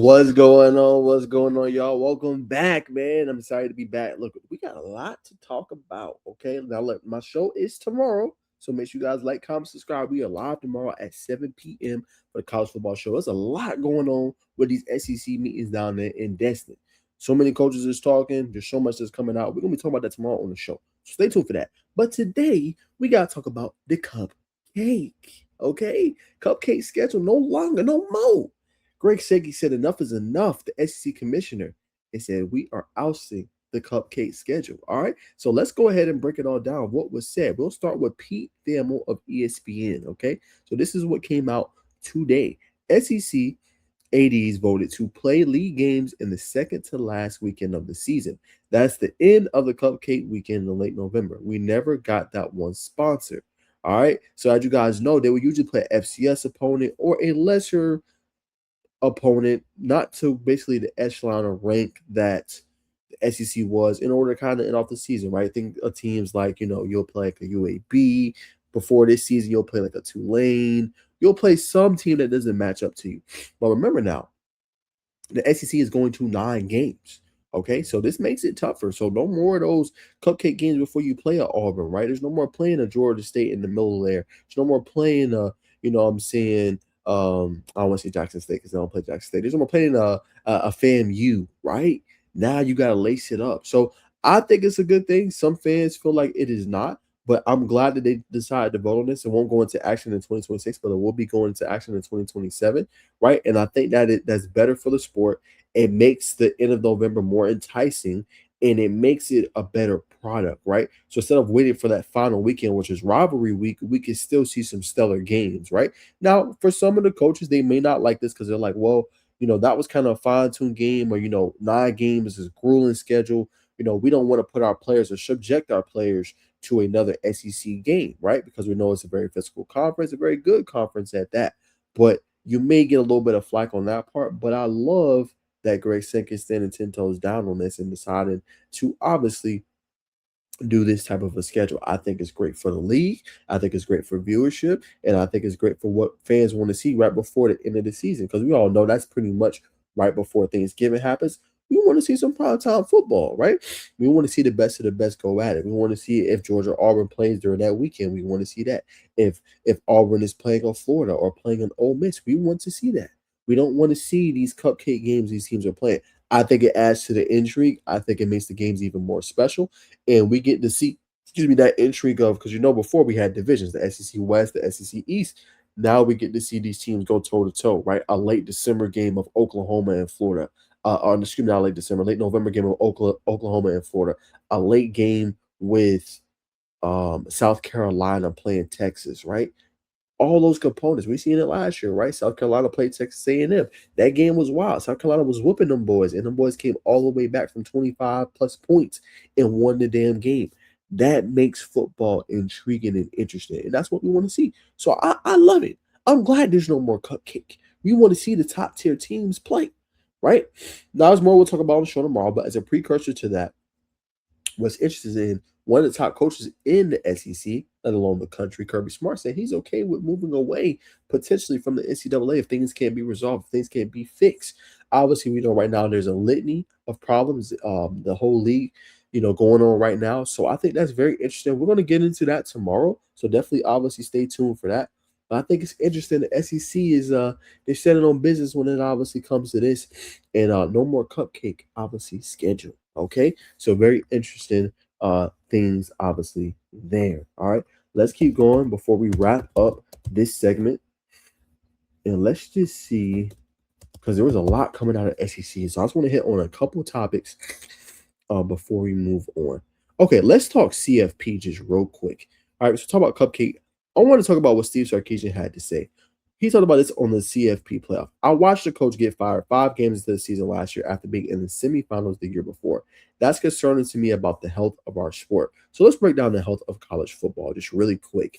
What's going on? What's going on, y'all? Welcome back, man. I'm excited to be back. Look, we got a lot to talk about. Okay, now look, my show is tomorrow, so make sure you guys like, comment, subscribe. We are live tomorrow at 7 p.m. for the college football show. There's a lot going on with these SEC meetings down there in Destin. So many coaches is talking. There's so much that's coming out. We're gonna be talking about that tomorrow on the show. So stay tuned for that. But today we gotta talk about the cupcake. Okay, cupcake schedule no longer, no more. Greg Sankey said enough is enough, the SEC commissioner, and said we are ousting the cupcake schedule. All right. So let's go ahead and break it all down. What was said? We'll start with Pete Thamel of ESPN. Okay. So this is what came out today. SEC ADs voted to play league games in the second to last weekend of the season. That's the end of the cupcake weekend in late November. We never got that one sponsored. All right. So as you guys know, they would usually play an FCS opponent or a lesser opponent, not to basically the echelon or rank that the SEC was in order to kind of end off the season, right? Think of teams like, you'll play like a UAB. Before this season, you'll play like a Tulane. You'll play some team that doesn't match up to you. But remember now, the SEC is going to 9 games. Okay, so this makes it tougher. So no more of those cupcake games before you play at Auburn, right? There's no more playing a Georgia State in the middle there. There's no more playing I'm saying, I don't want to say Jackson State because they don't play Jackson State. There's no more playing a FAMU, right? Now you got to lace it up. So I think it's a good thing. Some fans feel like it is not, but I'm glad that they decided to vote on this. It won't go into action in 2026, but it will be going into action in 2027, right? And I think that that's better for the sport. It makes the end of November more enticing, and it makes it a better product, right? So instead of waiting for that final weekend, which is rivalry week, we can still see some stellar games, right? Now, for some of the coaches, they may not like this because they're like, well, that was kind of a fine-tuned game, or 9 games is a grueling schedule. We don't want to put our players or subject our players to another SEC game, right? Because we know it's a very physical conference, a very good conference at that. But you may get a little bit of flack on that part. But I love that Greg Sankey is standing 10 toes down on this and deciding to obviously do this type of a schedule. I think it's great for the league. I think it's great for viewership. And I think it's great for what fans want to see right before the end of the season. Because we all know that's pretty much right before Thanksgiving happens. We want to see some primetime football, right? We want to see the best of the best go at it. We want to see if Georgia Auburn plays during that weekend. We want to see that. If Auburn is playing on Florida or playing on Ole Miss, we want to see that. We don't want to see these cupcake games these teams are playing. I think it adds to the intrigue. I think it makes the games even more special. And we get to see, that intrigue of, because before we had divisions, the SEC West, the SEC East. Now we get to see these teams go toe to toe, right? A late December game of Oklahoma and Florida. Not late December, late November game of Oklahoma and Florida. A late game with South Carolina playing Texas, right? All those components. We seen it last year, right? South Carolina played Texas A&M. That game was wild. South Carolina was whooping them boys, and them boys came all the way back from 25 plus points and won the damn game. That makes football intriguing and interesting, and that's what we want to see. So I love it. I'm glad there's no more cupcake. We want to see the top tier teams play, right? Now, there's more we'll talk about on the show tomorrow, but as a precursor to that, what's interesting in one of the top coaches in the SEC, let alone the country, Kirby Smart, said he's okay with moving away potentially from the NCAA if things can't be resolved, if things can't be fixed. Obviously, we know right now there's a litany of problems, the whole league, going on right now. So I think that's very interesting. We're going to get into that tomorrow. So definitely, obviously, stay tuned for that. But I think it's interesting. The SEC is they're setting on business when it obviously comes to this, and no more cupcake obviously schedule. Okay, so very interesting things obviously there. All right, let's keep going before we wrap up this segment, and let's just see, because there was a lot coming out of SEC, so I just want to hit on a couple topics before we move on. Okay, let's talk CFP just real quick. All right, so talk about Cupcake. I want to talk about what Steve Sarkisian had to say. He talked about this on the CFP playoff. I watched the coach get fired 5 games into the season last year after being in the semifinals the year before. That's concerning to me about the health of our sport. So let's break down the health of college football just really quick.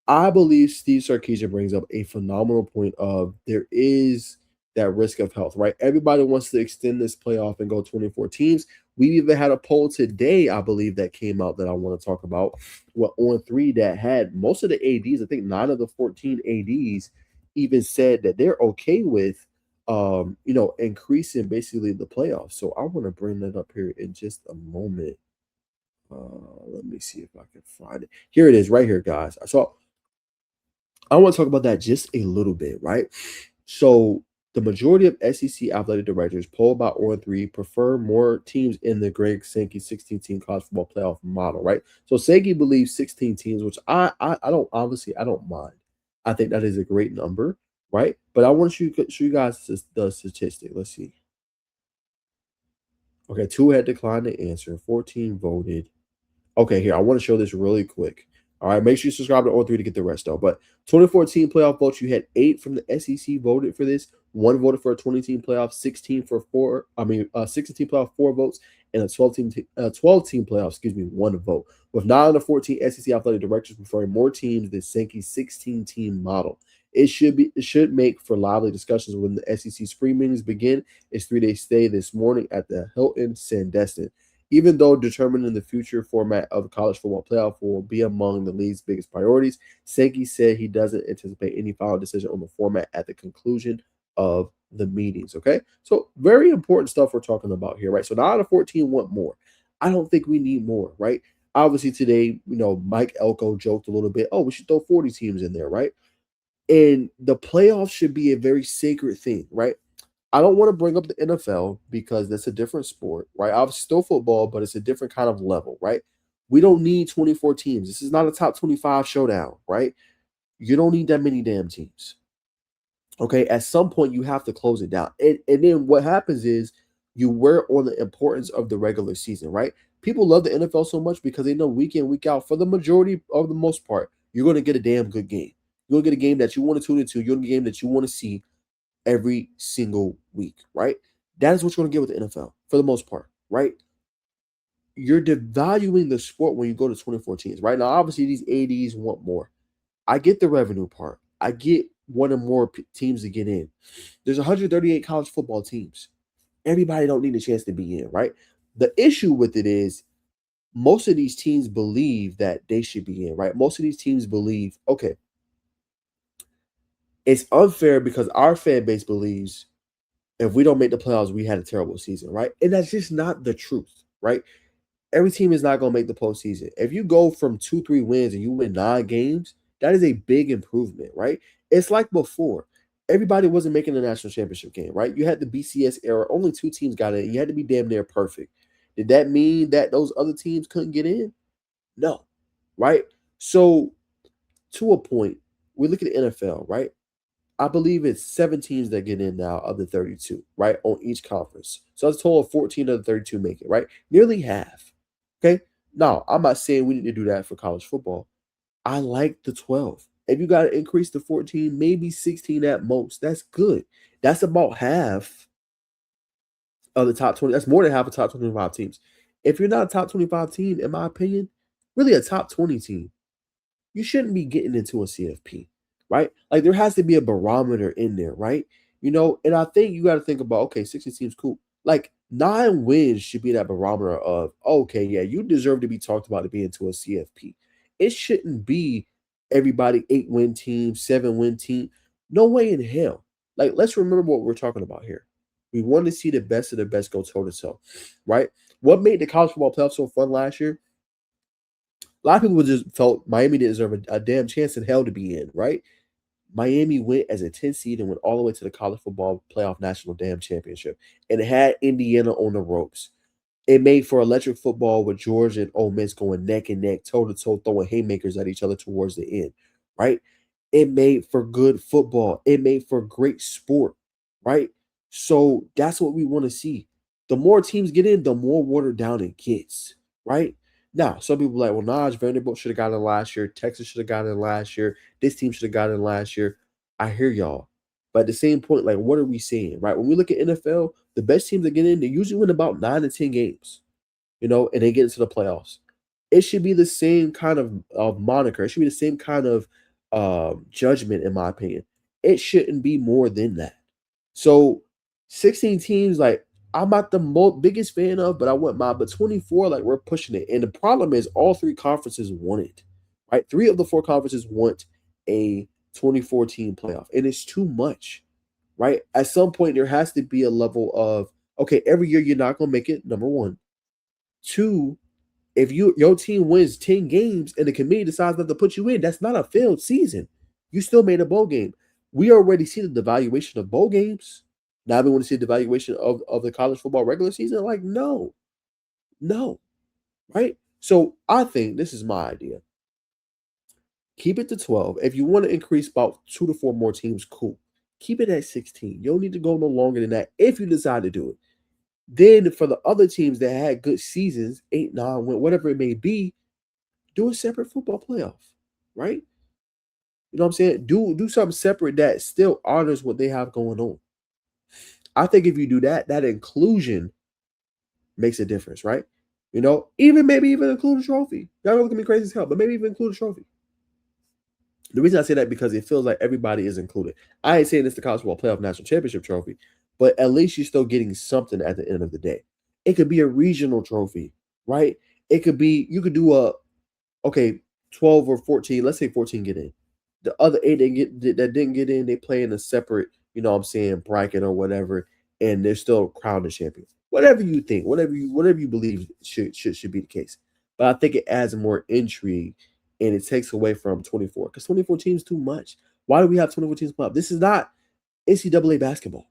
I believe Steve Sarkisian brings up a phenomenal point of there is that risk of health, right? Everybody wants to extend this playoff and go 24 teams. We even had a poll today, I believe, that came out that I want to talk about. Well, on 3 that had most of the ADs, I think 9 of the 14 ADs even said that they're okay with increasing basically the playoffs. So I want to bring that up here in just a moment. Let me see if I can find it. Here it is, right here, guys. So I want to talk about that just a little bit, right? So the majority of SEC athletic directors polled by On3 prefer more teams in the Greg Sankey 16-team college football playoff model, right? So Sankey believes 16 teams, which I don't obviously I don't mind. I think that is a great number, right? But I want to show you guys the statistic. Let's see. Okay, 2 had declined to answer. 14 voted. Okay, here, I want to show this really quick. All right, make sure you subscribe to O3 to get the rest, though. But 2014 playoff votes, you had 8 from the SEC voted for this. 1 voted for a 20-team playoff, 16 for 4. 16-team playoff, 4 votes, and a 12-team playoff, 1 vote. With 9 of the 14 SEC athletic directors preferring more teams than Sankey's 16-team model. It should make for lively discussions when the SEC spring meetings begin. Its 3-day stay this morning at the Hilton Sandestin. Even though determining the future format of the college football playoff will be among the league's biggest priorities, Sankey said he doesn't anticipate any final decision on the format at the conclusion of the meetings. Okay, so very important stuff we're talking about here, right? So 9 out of 14 want more. I don't think we need more, right? Obviously today, Mike Elko joked a little bit. Oh, we should throw 40 teams in there, right? And the playoffs should be a very sacred thing, right? I don't want to bring up the NFL because that's a different sport, right? Obviously, still football, but it's a different kind of level, right? We don't need 24 teams. This is not a top 25 showdown, right? You don't need that many damn teams. Okay, at some point you have to close it down. And then what happens is you wear on the importance of the regular season, right? People love the NFL so much because they know week in, week out, for the majority of the most part, you're going to get a damn good game. You're going to get a game that you want to tune into. You're going to get a game that you want to see every single week, right? That is what you're going to get with the NFL for the most part, right? You're devaluing the sport when you go to 24 teams, right? Now, obviously, these ADs want more. I get the revenue part. I get one or more teams to get in. There's 138 college football teams. Everybody don't need a chance to be in, right? The issue with it is most of these teams believe that they should be in, right? Most of these teams believe, okay, it's unfair because our fan base believes if we don't make the playoffs, we had a terrible season, right? And that's just not the truth, right? Every team is not going to make the postseason. If you go from 2-3 wins and you win 9 games, that is a big improvement, right? It's like before. Everybody wasn't making the national championship game, right? You had the BCS era. Only 2 teams got in. You had to be damn near perfect. Did that mean that those other teams couldn't get in? No, right? So, to a point, we look at the NFL, right? I believe it's 7 teams that get in now of the 32, right, on each conference. So that's a total of 14 of the 32 make it, right? Nearly half. Okay. Now, I'm not saying we need to do that for college football. I like the 12. If you got to increase to 14, maybe 16 at most, that's good. That's about half of the top 20. That's more than half of the top 25 teams. If you're not a top 25 team, in my opinion, really a top 20 team, you shouldn't be getting into a CFP, right? Like there has to be a barometer in there, right? And I think you got to think about, okay, 60 teams, cool. Like 9 wins should be that barometer of, okay, yeah, you deserve to be talked about to be into a CFP. It shouldn't be everybody 8-win team, 7-win team. No way in hell. Like, let's remember what we're talking about here. We want to see the best of the best go toe to toe, right? What made the college football playoff so fun last year? A lot of people just felt Miami didn't deserve a damn chance in hell to be in, right? Miami went as a 10 seed and went all the way to the college football playoff national damn championship. And it had Indiana on the ropes. It made for electric football with Georgia and Ole Miss going neck and neck, toe to toe, throwing haymakers at each other towards the end, right? It made for good football. It made for great sport, right? So that's what we want to see. The more teams get in, the more watered down it gets, right? Now, some people are like, well, Najeh, Vanderbilt should have gotten in last year. Texas should have gotten in last year. This team should have gotten in last year. I hear y'all. But at the same point, like, what are we saying, right? When we look at NFL, the best teams that get in, they usually win about 9 to 10 games, and they get into the playoffs. It should be the same kind of moniker. It should be the same kind of judgment, in my opinion. It shouldn't be more than that. So 16 teams, like, I'm not the biggest fan of, but I want mine. But 24, like, we're pushing it. And the problem is all 3 conferences want it, right? 3 of the 4 conferences want a 24-team playoff. And it's too much, right? At some point, there has to be a level of, okay, every year you're not going to make it, number one. Two, if your team wins 10 games and the committee decides not to put you in, that's not a failed season. You still made a bowl game. We already see the devaluation of bowl games. Now we want to see the devaluation of the college football regular season. Like, no, right? So I think this is my idea. Keep it to 12. If you want to increase about 2 to 4 more teams, cool. Keep it at 16. You don't need to go no longer than that if you decide to do it. Then for the other teams that had good seasons, 8, 9, whatever it may be, do a separate football playoff, right? You know what I'm saying? Do something separate that still honors what they have going on. I think if you do that, that inclusion makes a difference, right? You know, maybe even include a trophy. Y'all look at me crazy as hell, but maybe even include a trophy. The reason I say that because it feels like everybody is included. I ain't saying it's the college football playoff national championship trophy, but at least you're still getting something at the end of the day. It could be a regional trophy, right? It could be, you could do 12 or 14, let's say 14 get in. The other 8 that didn't get in, they play in a separate, you know what I'm saying, bracket or whatever, and they're still crowned a champion. Whatever you think, whatever you believe should be the case. But I think it adds more intrigue and it takes away from 24 because 24 teams too much. Why do we have 24 teams playoff? This is not NCAA basketball,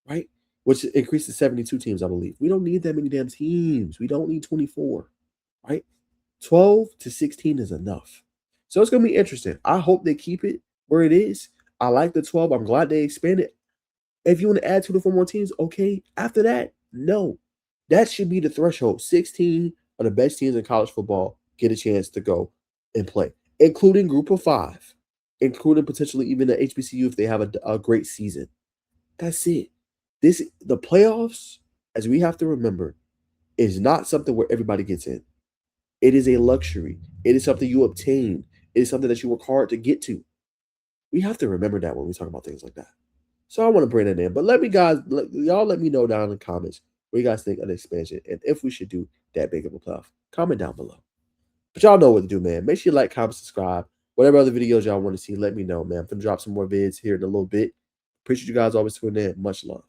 right? Which increased to 72 teams, I believe. We don't need that many damn teams. We don't need 24, right? 12 to 16 is enough. So it's going to be interesting. I hope they keep it where it is. I like the 12. I'm glad they expanded. If you want to add 2 to 4 more teams, okay. After that, no. That should be the threshold. 16 of the best teams in college football get a chance to go and play, including group of 5, including potentially even the HBCU if they have a great season. That's it. The playoffs, as we have to remember, is not something where everybody gets in. It is a luxury. It is something you obtain. It is something that you work hard to get to. We have to remember that when we talk about things like that. So I want to bring that in. But let me know down in the comments what you guys think of the expansion and if we should do that big of a playoff. Comment down below. But y'all know what to do, man. Make sure you like, comment, subscribe. Whatever other videos y'all want to see, let me know, man. I'm going to drop some more vids here in a little bit. Appreciate you guys always tuning in. Much love.